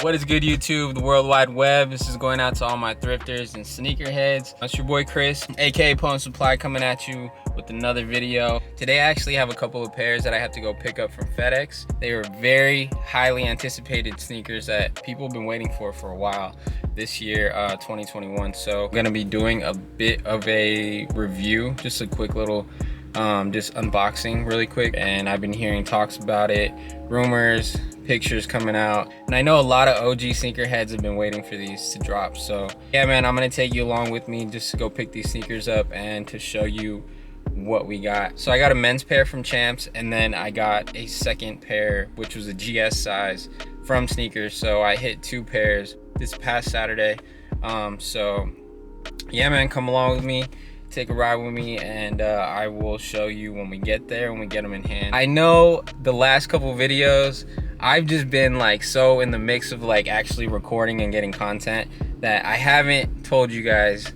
What is good, YouTube, the World Wide Web? This is going out to all my thrifters and sneakerheads. It's your boy Chris, aka Pwn Supply, coming at you with another video. Today I actually have a couple of pairs that I have to go pick up from FedEx. They were very highly anticipated sneakers that people have been waiting for a while this year, 2021. So I'm gonna be doing a bit of a review, just a quick little just unboxing really quick. And I've been hearing talks about it, rumors, pictures coming out, and I know a lot of OG sneakerheads have been waiting for these to drop. So yeah, man, I'm gonna take you along with me just to go pick these sneakers up and to show you what we got. So I got a men's pair from Champs, and then I got a second pair, which was a GS size from Sneakers. So I hit two pairs this past Saturday. So yeah, man, come along with me, take a ride with me, and I will show you when we get there, when we get them in hand. I know the last couple videos I've just been like so in the mix of like actually recording and getting content that I haven't told you guys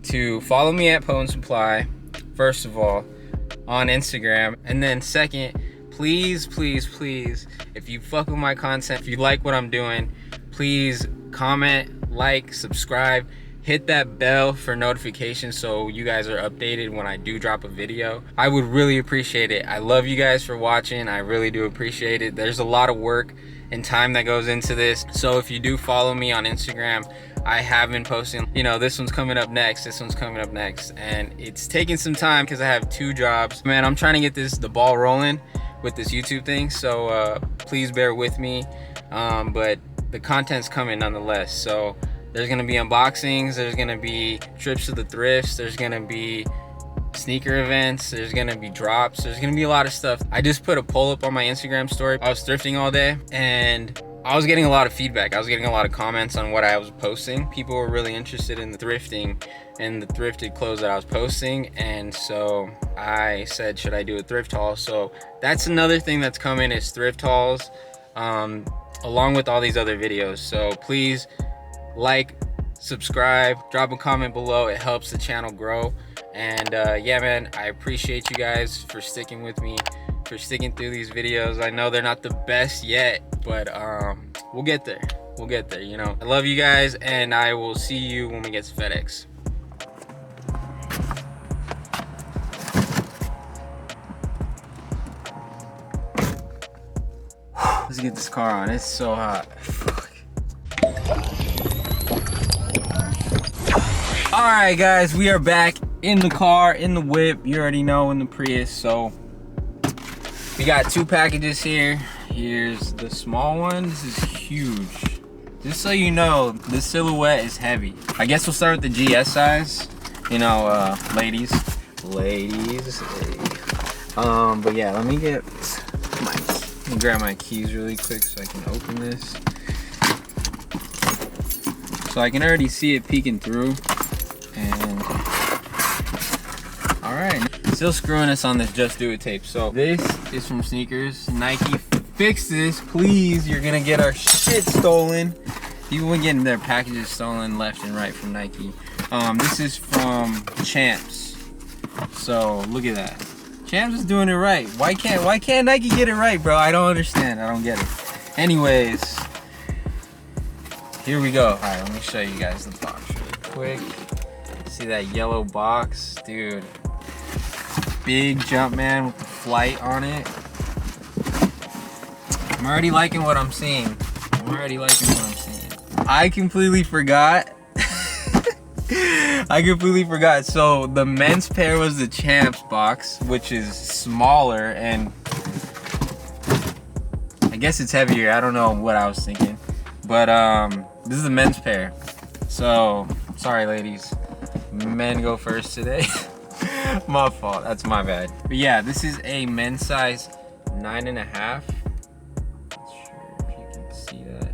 to follow me at Pwn Supply, first of all, on Instagram. And then second, please, if you fuck with my content, if you like what I'm doing, please comment, like, subscribe, hit that bell for notifications so you guys are updated when I do drop a video. I would really appreciate it. I love you guys for watching. I really do appreciate it. There's a lot of work and time that goes into this. So if you do follow me on Instagram, I have been posting, you know, this one's coming up next, this one's coming up next. And it's taking some time because I have two jobs. Man, I'm trying to get the ball rolling with this YouTube thing. So please bear with me. But the content's coming nonetheless. So there's gonna be unboxings, there's gonna be trips to the thrifts, there's gonna be sneaker events, there's gonna be drops, there's gonna be a lot of stuff. I just put a poll up on my Instagram story. I was thrifting all day and I was getting a lot of feedback. I was getting a lot of comments on what I was posting. People were really interested in the thrifting and the thrifted clothes that I was posting. And so I said, should I do a thrift haul? So that's another thing that's coming, is thrift hauls, along with all these other videos. So please, like, subscribe, drop a comment below. It helps the channel grow. And yeah, man, I appreciate you guys for sticking with me, for sticking through these videos. I know they're not the best yet, but we'll get there, you know. I love you guys, and I will see you when we get to FedEx. Let's get this car on. It's so hot. Alright guys, we are back in the car, in the whip, you already know, in the Prius. So we got two packages here. Here's the small one. This is huge. Just so you know, the silhouette is heavy. I guess we'll start with the GS size, you know, ladies. But yeah, let me grab my keys really quick so I can open this. So I can already see it peeking through. And all right, still screwing us on this Just Do It tape. So this is from Sneakers. Nike, fix this, please. You're gonna get our shit stolen. People been getting their packages stolen left and right from Nike. This is from Champs. So look at that. Champs is doing it right. Why can't Nike get it right, bro? I don't understand. I don't get it. Anyways, here we go. All right, let me show you guys the box really quick. See that yellow box, dude? Big Jumpman with the flight on it. I'm already liking what I'm seeing. I completely forgot. So the men's pair was the Champs box, which is smaller, and I guess it's heavier. I don't know what I was thinking, but this is the men's pair. So sorry, ladies. Men go first today. My fault, that's my bad. But yeah, this is a men's size 9.5. Not sure if you can see that,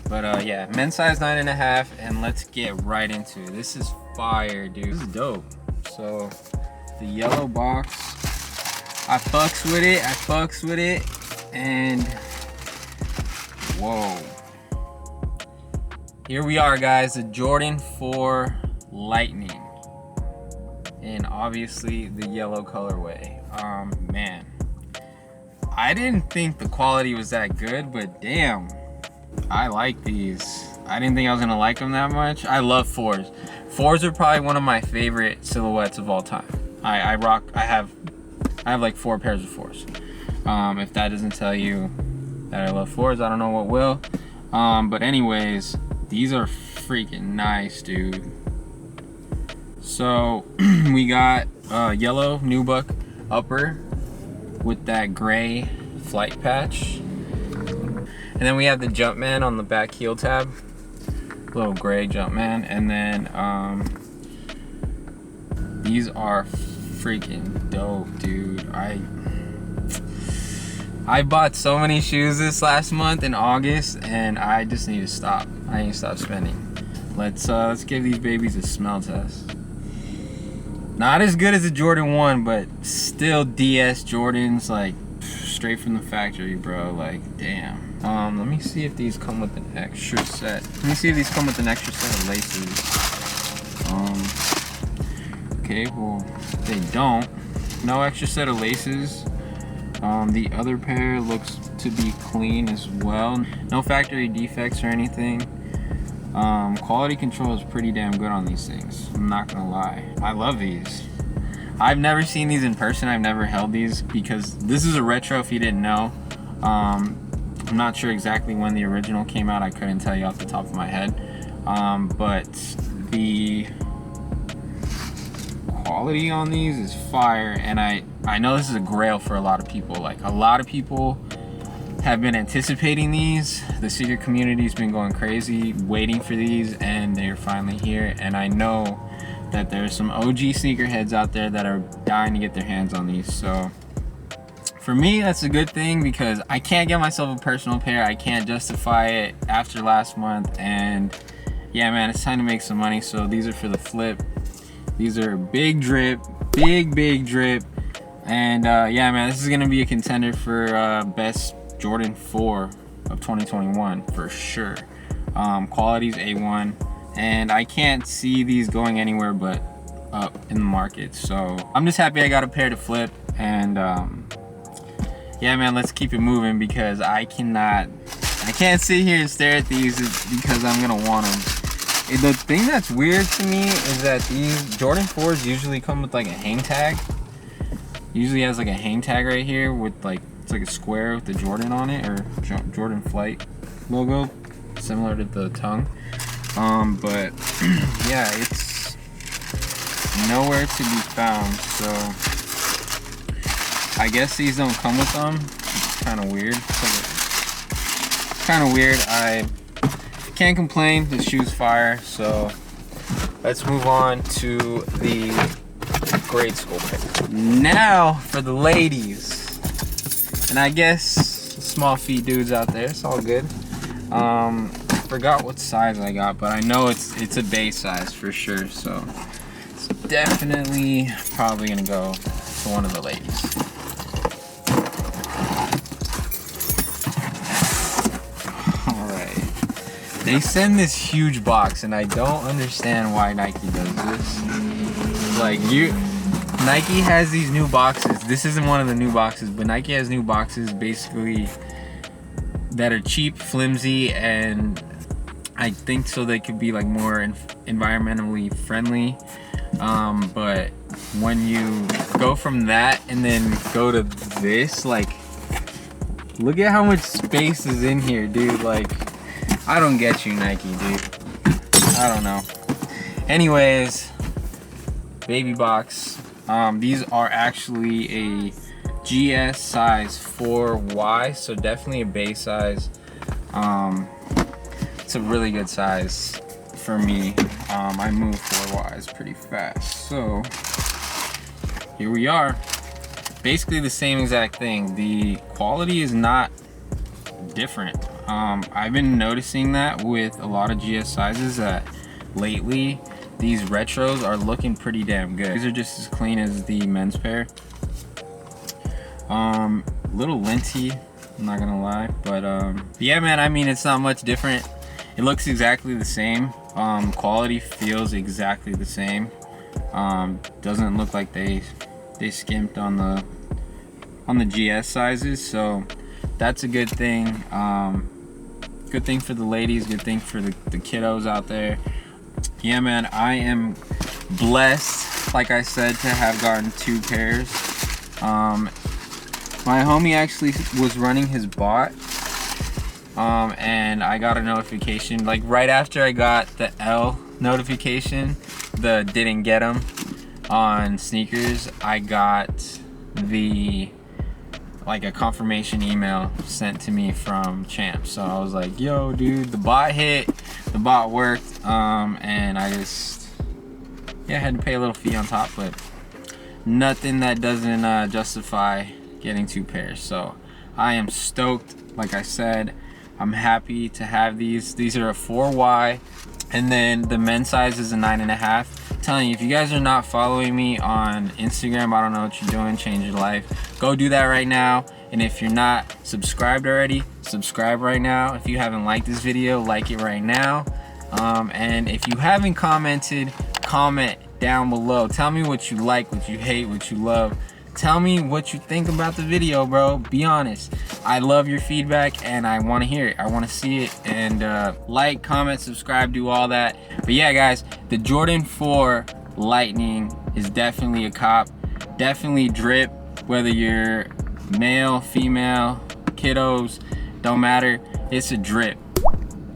but yeah, men's size 9.5. And let's get right into it. This is fire, dude. This is dope. So the yellow box, I fucks with it, and whoa, here we are, guys. The Jordan 4 Lightning, and obviously the yellow colorway. Man, I didn't think the quality was that good, but damn, I like these. I didn't think I was gonna like them that much. I love 4s. 4s are probably one of my favorite silhouettes of all time. I have like 4 pairs of 4s. If that doesn't tell you that I love 4s, I don't know what will. But anyways, these are freaking nice, dude. So we got yellow nubuck upper with that gray flight patch, and then we have the Jumpman on the back heel tab, little gray Jumpman, and then these are freaking dope, dude. I bought so many shoes this last month in August, and I just need to stop. I need to stop spending. Let's give these babies a smell test. Not as good as the Jordan 1, but still DS Jordans, like straight from the factory, bro. Like, damn. Let me see if these come with an extra set. Let me see if these come with an extra set of laces. Okay, well, they don't. No extra set of laces. The other pair looks to be clean as well. No factory defects or anything. Quality control is pretty damn good on these things. I'm not gonna lie. I love these. I've never seen these in person. I've never held these because this is a retro if you didn't know. I'm not sure exactly when the original came out. I couldn't tell you off the top of my head. But the quality on these is fire, and I know this is a grail for a lot of people. Like, a lot of people have been anticipating these. The sneaker community's been going crazy waiting for these, and they're finally here. And I know that there's some OG sneakerheads out there that are dying to get their hands on these. So for me, that's a good thing because I can't get myself a personal pair. I can't justify it after last month, and yeah, man, it's time to make some money. So these are for the flip. These are big drip, big drip, and yeah, man, this is gonna be a contender for best Jordan 4 of 2021 for sure. Quality's A1, and I can't see these going anywhere but up in the market. So I'm just happy I got a pair to flip, and yeah, man, let's keep it moving because I can't sit here and stare at these because I'm gonna want them. The thing that's weird to me is that these Jordan 4s usually come with like a hang tag. Usually has like a hang tag right here with like, it's like a square with the Jordan on it, or Jordan Flight logo, similar to the tongue. But yeah, it's nowhere to be found. So I guess these don't come with them. It's kind of weird. It's kind of weird. I can't complain. The shoe's fire. So let's move on to the grade school pair. Now for the ladies. And I guess small feet dudes out there, it's all good. Forgot what size I got, but I know it's a base size for sure. So it's definitely probably gonna go to one of the ladies. All right, they send this huge box, and I don't understand why Nike does this. Like, Nike has these new boxes. This isn't one of the new boxes, but Nike has new boxes basically that are cheap, flimsy, and I think so they could be like more environmentally friendly. But when you go from that and then go to this, like, look at how much space is in here, dude. Like, I don't get you, Nike, dude. I don't know. Anyways, baby box. These are actually a GS size 4Y, so definitely a base size. It's a really good size for me. I move 4Ys pretty fast, so here we are. Basically the same exact thing. The quality is not different. I've been noticing that with a lot of GS sizes that lately these retros are looking pretty damn good. These are just as clean as the men's pair. Little linty, I'm not gonna lie, but yeah, man, I mean, it's not much different. It looks exactly the same. Quality feels exactly the same. Doesn't look like they skimped on the GS sizes, so that's a good thing. Good thing for the ladies, good thing for the kiddos out there. Yeah, man, I am blessed, like I said, to have gotten 2 pairs. My homie actually was running his bot, and I got a notification, like right after I got the L notification, the didn't get them on sneakers, I got like a confirmation email sent to me from Champ. So I was like, yo dude, the bot hit, the bot worked, and I just, yeah, had to pay a little fee on top, but nothing that doesn't justify getting 2 pairs. So I am stoked. Like I said, I'm happy to have these. These are a 4Y, and then the men's size is a 9.5. I'm telling you, if you guys are not following me on Instagram, I don't know what you're doing. Change your life. Go do that right now. And if you're not subscribed already, subscribe right now. If you haven't liked this video, like it right now. And if you haven't commented, comment down below. Tell me what you like, what you hate, what you love. Tell me what you think about the video, bro. Be honest. I love your feedback and I want to hear it. I want to see it. And like, comment, subscribe, do all that. But yeah, guys, the Jordan 4 Lightning is definitely a cop. Definitely drip, whether you're male, female, kiddos, don't matter. It's a drip,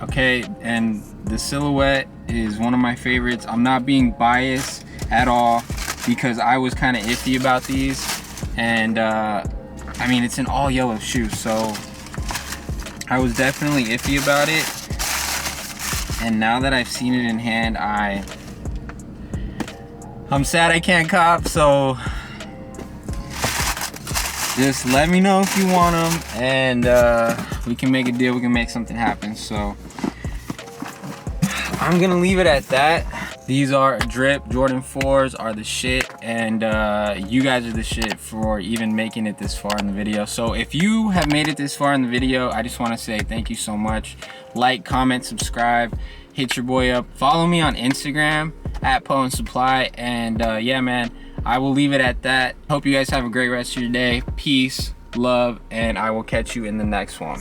okay? And the silhouette is one of my favorites. I'm not being biased at all, because I was kind of iffy about these, and I mean, it's an all yellow shoe, so I was definitely iffy about it. And now that I've seen it in hand, I'm sad I can't cop. So just let me know if you want them, and we can make a deal, we can make something happen. So I'm gonna leave it at that. These are drip. Jordan 4s are the shit, and you guys are the shit for even making it this far in the video. So if you have made it this far in the video, I just want to say thank you so much. Like, comment, subscribe, hit your boy up. Follow me on Instagram at Poe & Supply, and yeah, man, I will leave it at that. Hope you guys have a great rest of your day. Peace, love, and I will catch you in the next one.